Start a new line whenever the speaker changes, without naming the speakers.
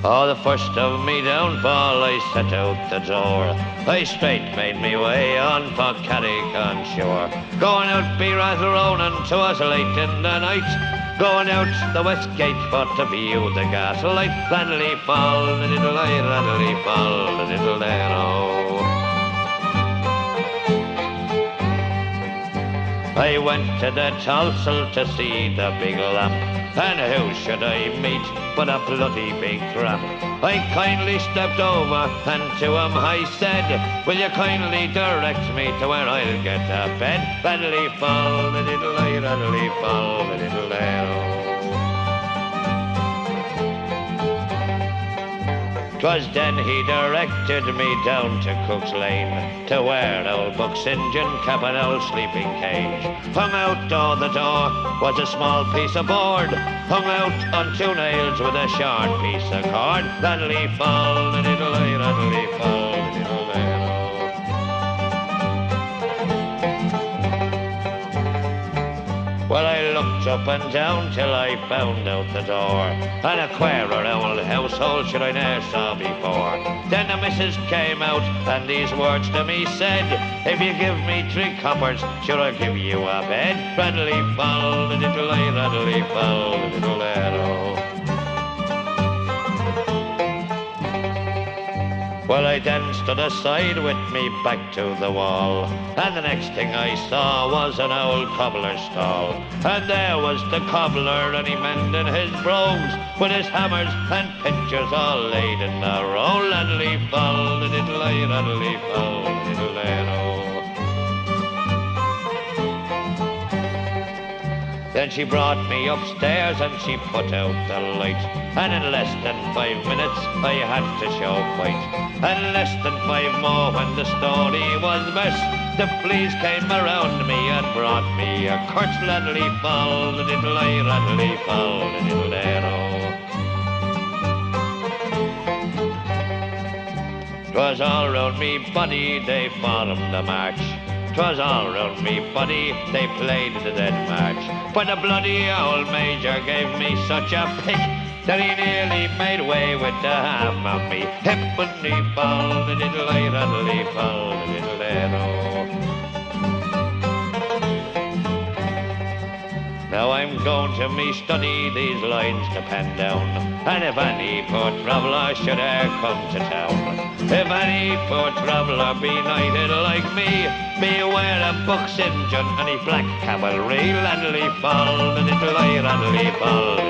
Oh, the first of me downfall, I set out the door. I straight made me way on for Carrick-on shore. Going out be Rathronan to us late in the night. Going out the west gate for to view the gaslight. Ranelagh Fall, the little I, Ranelagh Fall, the little there, oh. I went to the Tolsel to see the big lamp, and who should I meet but a bloody big tramp. I kindly stepped over, and to him I said, will you kindly direct me to where I'll get a bed? Ranelagh Fall, the little I, Ranelagh Fall, the little there, oh. 'Twas then he directed me down to Cook's Lane, to where old Buck St. John kept an old sleeping cage. Hung out o'er the door was a small piece of board, hung out on two nails with a short piece of cord. Ranelagh Fall, the little I, Ranelagh Fall, the little there, oh. Well, I looked up and down till I found out the door, and a queerer old household should I ne'er saw before. Then the missus came out, and these words to me said, if you give me 3 coppers, sure I'll give you a bed. Ranelagh Fall, the little I, Ranelagh Fall, the little there, oh. Well, I then stood aside with me back to the wall, and the next thing I saw was an old cobbler's stall. And there was the cobbler, and he mending his brogues, with his hammers and pincers all laid in a row. Ranelagh Fall, the little I, Ranelagh Fall, the little there, oh. Then she brought me upstairs and she put out the light, and in less than 5 minutes I had to show fight. And less than 5 more when the story was best, the police came around me and brought me a curse. Ranelagh Fall, the little I, Ranelagh Fall, the little there, oh. 'Twas all round me body they formed a march, 'twas all round me body they played the dead march. But the bloody old major gave me such a pick that he nearly made way with the half of me hip. Ranelagh Fall, the little I, Ranelagh Fall, the little there, oh. Now I'm going to me study these lines to pen down, and if any poor traveller should e'er come to town, if any poor traveller be knighted like me, beware of Buck St. John and his black cavalry. Ranelagh Fall, the little I, Ranelagh Fall,